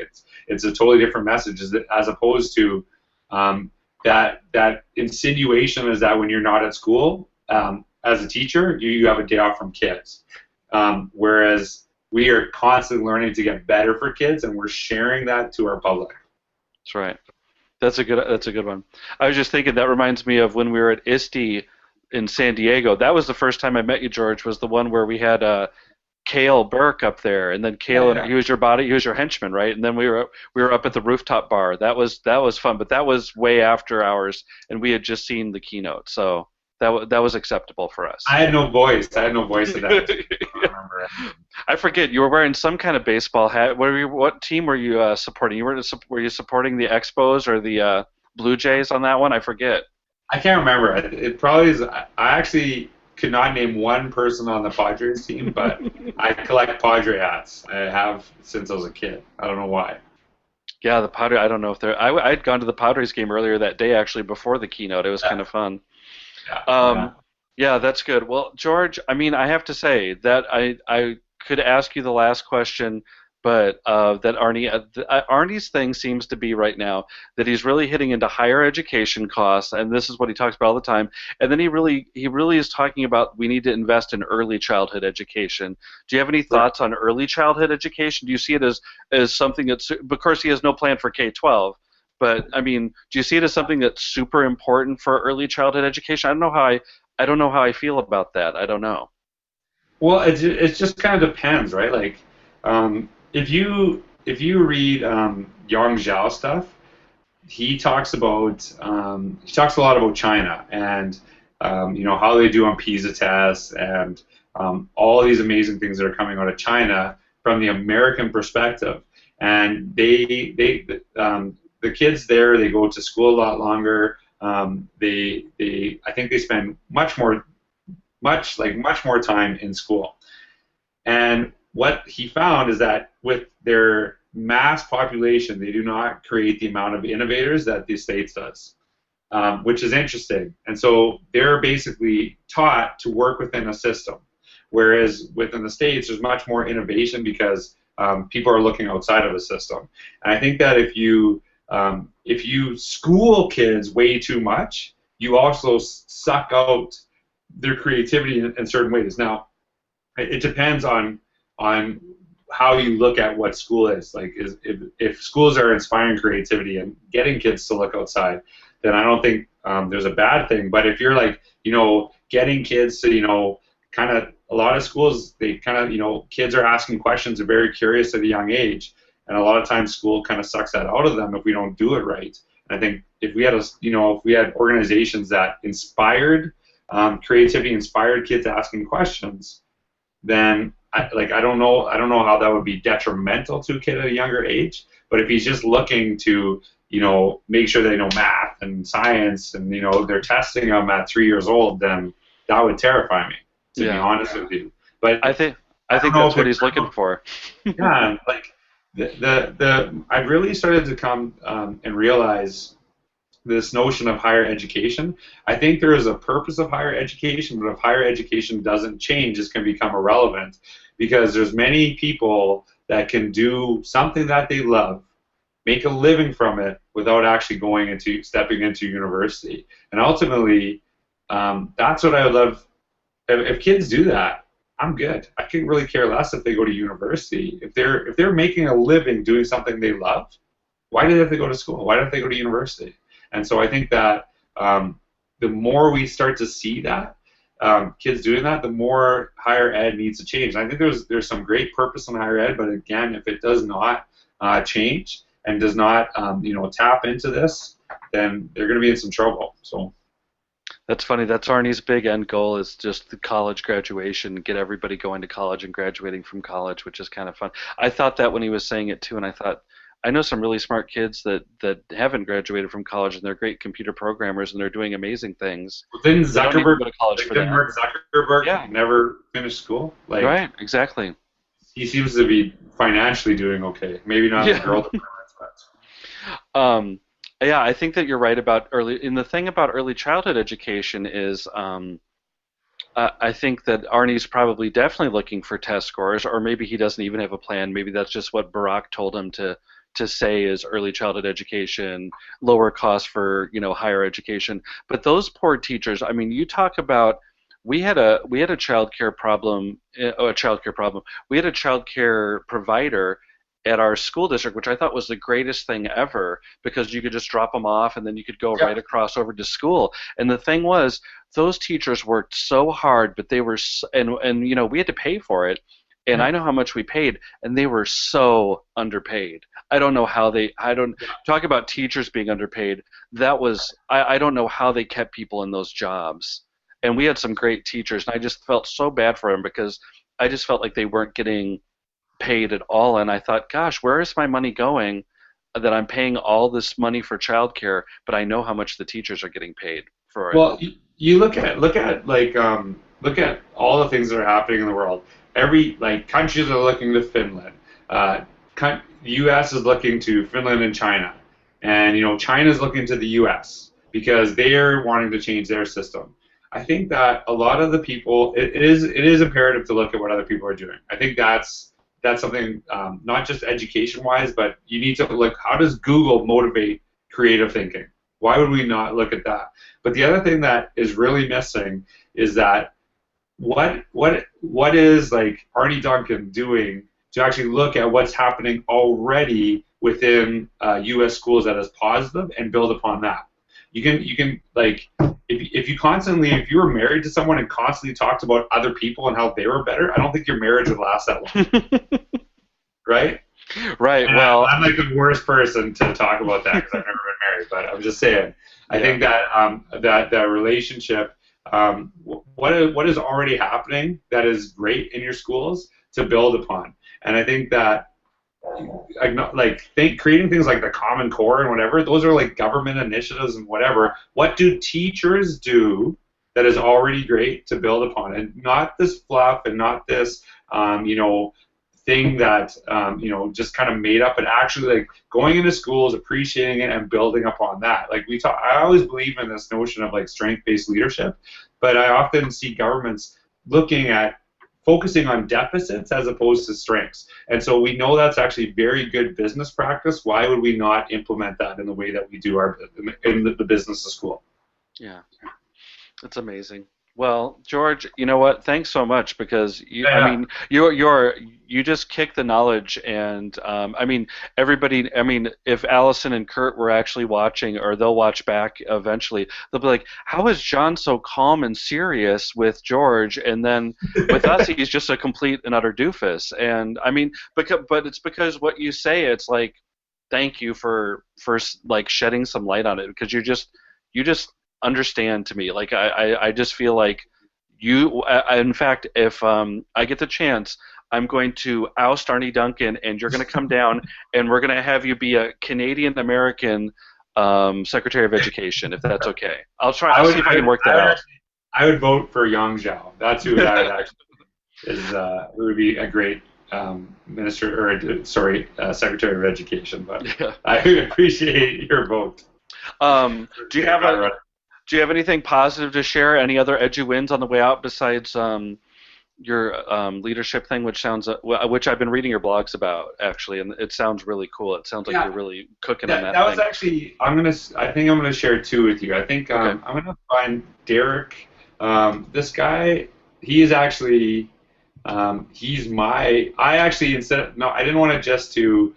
It's a totally different message as opposed to that insinuation is that when you're not at school, as a teacher, you have a day off from kids. Whereas we are constantly learning to get better for kids, and we're sharing that to our public. That's right. That's a good one. I was just thinking that reminds me of when we were at ISTE in San Diego. That was the first time I met you, George. Was the one where we had Cale Burke up there, and then Cale, Yeah. he was your henchman, right? And then we were up at the rooftop bar. That was fun, but that was way after hours, and we had just seen the keynote, so that was acceptable for us. I had no voice. I had no voice at that. I don't remember. I forget. You were wearing some kind of baseball hat. What team were you supporting? Were you supporting the Expos or the Blue Jays on that one? I forget. I can't remember. It probably is. I actually could not name one person on the Padres team, but I collect Padre hats. I have since I was a kid. I don't know why. Yeah, the Padres. I don't know if they're. I'd gone to the Padres game earlier that day, actually, before the keynote. It was kind of fun. Yeah, that's good. Well, George, I mean, I have to say that I could ask you the last question, but that Arne's thing seems to be right now that he's really hitting into higher education costs, and this is what he talks about all the time. And then he really is talking about we need to invest in early childhood education. Do you have any thoughts on early childhood education? Do you see it as something that's, of course, he has no plan for K-12. But I mean, do you see it as something that's super important for early childhood education? I don't know how I feel about that. I don't know. Well, it just kind of depends, right? Like, if you read Yang Zhao stuff, he talks a lot about China and how they do on PISA tests and all these amazing things that are coming out of China from the American perspective. And the kids there, they go to school a lot longer. I think they spend much more time in school. And what he found is that with their mass population, they do not create the amount of innovators that the States does, which is interesting. And so they're basically taught to work within a system, whereas within the States, there's much more innovation because people are looking outside of the system. And I think that if you school kids way too much, you also suck out their creativity in certain ways. Now, it depends on how you look at what school is. Like, if schools are inspiring creativity and getting kids to look outside, then I don't think there's a bad thing. But if you're like, getting kids to, kind of, a lot of schools, they kind of, kids are asking questions, they're very curious at a young age. And a lot of times school kind of sucks that out of them if we don't do it right. And I think if we had organizations that inspired creativity, inspired kids asking questions, then I don't know how that would be detrimental to a kid at a younger age. But if he's just looking to make sure they know math and science and they're testing them at 3 years old, then that would terrify me, to be honest with you. But I think that's what he's looking for. Yeah, like. I've really started to come and realize this notion of higher education. I think there is a purpose of higher education, but if higher education doesn't change, it's going to become irrelevant because there's many people that can do something that they love, make a living from it without actually stepping into university. And ultimately, that's what I would love. If kids do that, I'm good. I can really care less if they go to university. If they're making a living doing something they love, why do they have to go to school? Why don't they go to university? And so I think that the more we start to see that kids doing that, the more higher ed needs to change. And I think there's some great purpose in higher ed, but again, if it does not change and does not tap into this, then they're going to be in some trouble. So. That's funny. That's Arne's big end goal is just the college graduation, get everybody going to college and graduating from college, which is kind of fun. I thought that when he was saying it too, and I thought, I know some really smart kids that haven't graduated from college and they're great computer programmers and they're doing amazing things. Well, didn't Zuckerberg go to college for that? Mark Zuckerberg never finished school? Right, exactly. He seems to be financially doing okay. Maybe not in the girl departments, but. Yeah, I think that you're right about early. And the thing about early childhood education is, I think that Arne's probably definitely looking for test scores, or maybe he doesn't even have a plan. Maybe that's just what Barack told him to say is early childhood education, lower cost for higher education. But those poor teachers. I mean, you talk about we had a childcare problem, a childcare problem. We had a childcare provider at our school district, which I thought was the greatest thing ever because you could just drop them off and then you could go right across over to school. And the thing was, those teachers worked so hard, but they were, and you know, we had to pay for it. And I know how much we paid, and they were so underpaid. I don't know how talk about teachers being underpaid. That was, I don't know how they kept people in those jobs. And we had some great teachers, and I just felt so bad for them because I just felt like they weren't getting paid at all. And I thought, gosh, where is my money going that I'm paying all this money for childcare, but I know how much the teachers are getting paid for it. Well, you look at all the things that are happening in the world. Every countries are looking to Finland. The U.S. is looking to Finland and China, and China's looking to the U.S. because they are wanting to change their system. I think that a lot of the people, it is imperative to look at what other people are doing. I think that's something not just education-wise, but you need to look, how does Google motivate creative thinking? Why would we not look at that? But the other thing that is really missing is that what is Arne Duncan doing to actually look at what's happening already within U.S. schools that is positive and build upon that. You can if you were married to someone and constantly talked about other people and how they were better, I don't think your marriage would last that long. Right? Right. And well, I'm the worst person to talk about that because I've never been married. But I'm just saying, I think that that relationship, what is already happening that is great in your schools to build upon, and I think that creating things like the Common Core and whatever, those are government initiatives and whatever. What do teachers do that is already great to build upon, and not this fluff and not this thing that just kind of made up, and actually going into schools, appreciating it, and building upon that. I always believe in this notion of strength-based leadership, but I often see governments focusing on deficits as opposed to strengths. And so we know that's actually very good business practice. Why would we not implement that in the way that we do in the business of school? Yeah, that's amazing. Well, George, you know what? Thanks so much because I mean, you just kick the knowledge, and I mean, everybody. I mean, if Allison and Kurt were actually watching, or they'll watch back eventually, they'll be like, "How is John so calm and serious with George, and then with us, he's just a complete and utter doofus?" And I mean, but it's because what you say. It's thank you for shedding some light on it, because you just understand to me. I just feel like you. In fact, if I get the chance, I'm going to oust Arne Duncan, and you're going to come down, and we're going to have you be a Canadian American Secretary of Education, if that's okay. I'll try. I'll see if I can work that out. I would vote for Yang Zhao. That's who I would actually would be a great Secretary of Education. But yeah. I appreciate your vote. Do you have anything positive to share? Any other edu wins on the way out besides your leadership thing, which I've been reading your blogs about actually, and it sounds really cool. It sounds like you're really cooking on that. That was actually I think I'm gonna share two with you. I think I'm gonna find Derek. This guy, he is actually I didn't want to just to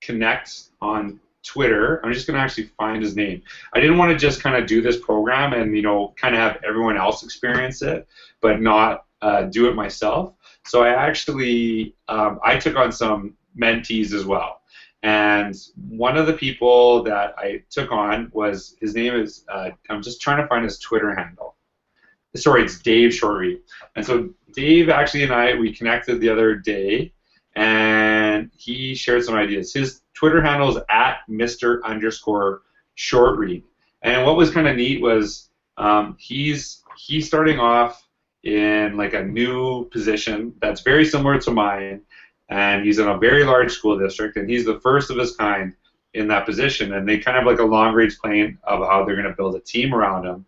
connect on Twitter. I'm just going to actually find his name. I didn't want to just kind of do this program and kind of have everyone else experience it, but not do it myself. So I actually I took on some mentees as well. And one of the people that I took on was, his name is I'm just trying to find his Twitter handle. Sorry, it's Dave Shorey. And so Dave actually we connected the other day, and he shared some ideas. His Twitter handle is @Mr_Shortread. And what was kind of neat was he's starting off in a new position that's very similar to mine, and he's in a very large school district, and he's the first of his kind in that position. And they kind of have a long-range plan of how they're going to build a team around him.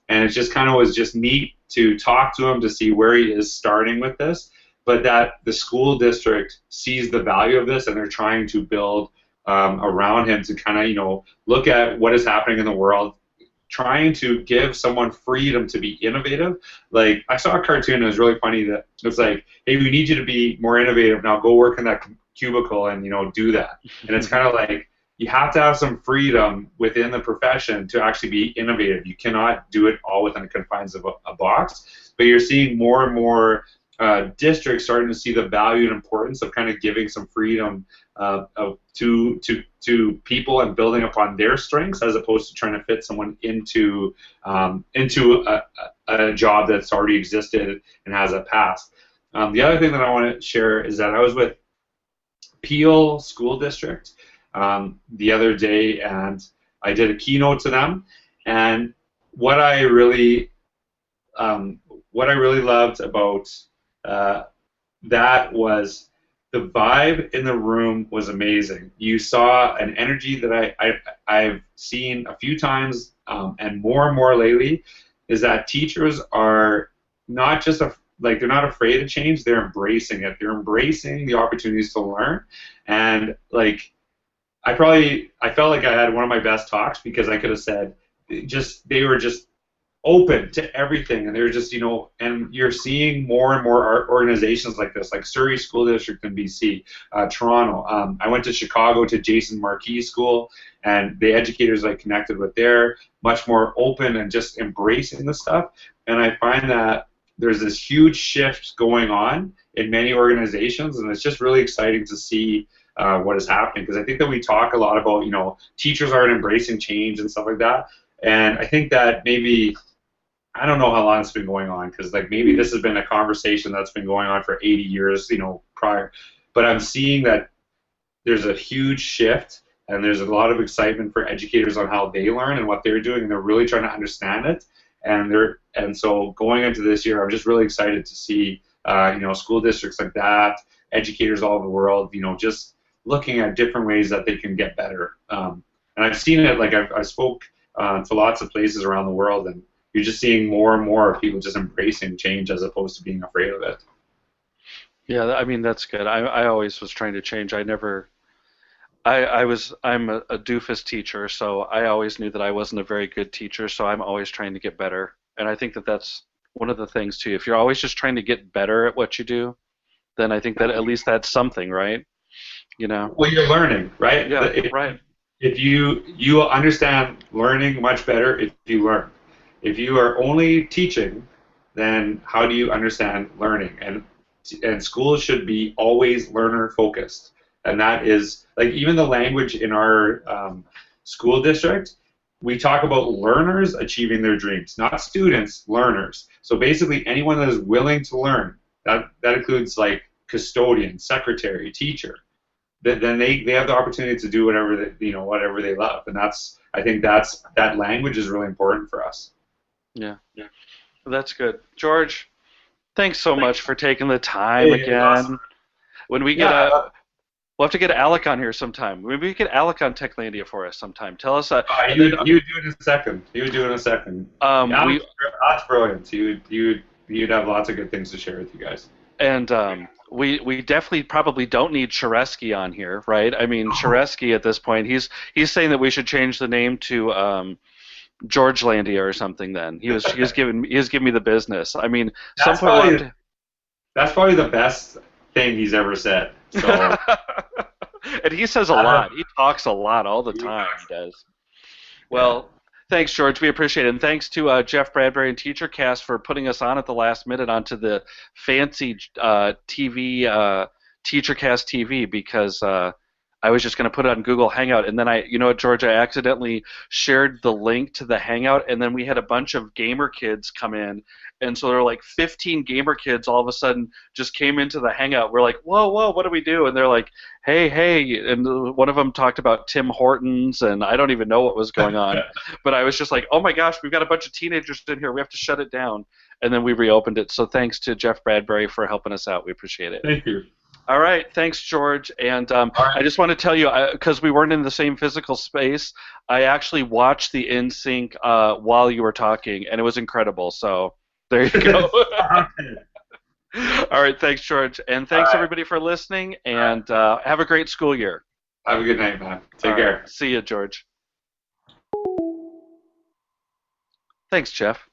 And it just kind of was just neat to talk to him to see where he is starting with this, but that the school district sees the value of this, and they're trying to build around him to kind of look at what is happening in the world, trying to give someone freedom to be innovative. Like, I saw a cartoon, it was really funny, that it's like, hey, we need you to be more innovative now, go work in that cubicle and, do that. And it's kind of like, you have to have some freedom within the profession to actually be innovative. You cannot do it all within the confines of a box, but you're seeing more and more districts starting to see the value and importance of kind of giving some freedom to people and building upon their strengths, as opposed to trying to fit someone into a job that's already existed and has a past. The other thing that I want to share is that I was with Peel School District the other day, and I did a keynote to them. And what I really loved about that was the vibe in the room was amazing. You saw an energy that I've seen a few times, and more lately, is that teachers are not just they're not afraid of change. They're embracing it. They're embracing the opportunities to learn, and like, I felt like I had one of my best talks, because I could have said, they were just open to everything, and they were just, and you're seeing more and more organizations like this, like Surrey School District in BC, Toronto. I went to Chicago to Jason Marquis School, and the educators I connected with there, much more open and just embracing the stuff. And I find that there's this huge shift going on in many organizations, and it's just really exciting to see what is happening, because I think that we talk a lot about, teachers aren't embracing change and stuff like that, and I think that maybe, I don't know how long it's been going on, because like maybe this has been a conversation that's been going on for 80 years, prior, but I'm seeing that there's a huge shift, and there's a lot of excitement for educators on how they learn and what they're doing, and they're really trying to understand it, and so going into this year, I'm just really excited to see school districts like that, educators all over the world, just looking at different ways that they can get better. And I've seen it, like I spoke to lots of places around the world, and you're just seeing more and more people just embracing change as opposed to being afraid of it. Yeah, I mean, that's good. I always was trying to change. I'm a doofus teacher, so I always knew that I wasn't a very good teacher, so I'm always trying to get better. And I think that that's one of the things too. If you're always just trying to get better at what you do, then I think that at least that's something, right? Well, you're learning, right? Yeah, right. If you understand learning much better if you learn. If you are only teaching, then how do you understand learning? And schools should be always learner focused. And that is, like, even the language in our school district, we talk about learners achieving their dreams, not students, learners. So basically anyone that is willing to learn, that includes like custodian, secretary, teacher, then they have the opportunity to do whatever they love. And I think that language is really important for us. Yeah. That's good. George, thanks so much for taking the time again. Awesome. When we get we'll have to get Alec on here sometime. Maybe we get Alec on Techlandia for us sometime. Tell us. You would do it in a second. That's brilliant. You'd have lots of good things to share with you guys. And we definitely probably don't need Shoresky on here, right? I mean, Shoresky at this point, he's saying that we should change the name to Georgelandia or something. Then he was giving me the business. I mean, that's probably the best thing he's ever said. So. And he says a lot. He talks a lot all the time. He does. Well, thanks, George. We appreciate it. And thanks to Jeff Bradbury and TeacherCast for putting us on at the last minute onto the fancy TV, TeacherCast TV, because I was just going to put it on Google Hangout. And then George, I accidentally shared the link to the Hangout, and then we had a bunch of gamer kids come in. And so there were like 15 gamer kids all of a sudden just came into the Hangout. We're like, whoa, what do we do? And they're like, hey. And one of them talked about Tim Hortons, and I don't even know what was going on. But I was just like, oh my gosh, we've got a bunch of teenagers in here. We have to shut it down. And then we reopened it. So thanks to Jeff Bradbury for helping us out. We appreciate it. Thank you. All right. Thanks, George. And I just want to tell you, because we weren't in the same physical space, I actually watched the NSYNC while you were talking, and it was incredible. So there you go. All right. Thanks, George. And thanks, everybody, for listening. And have a great school year. Have a good night, man. Take care. See you, George. Thanks, Jeff.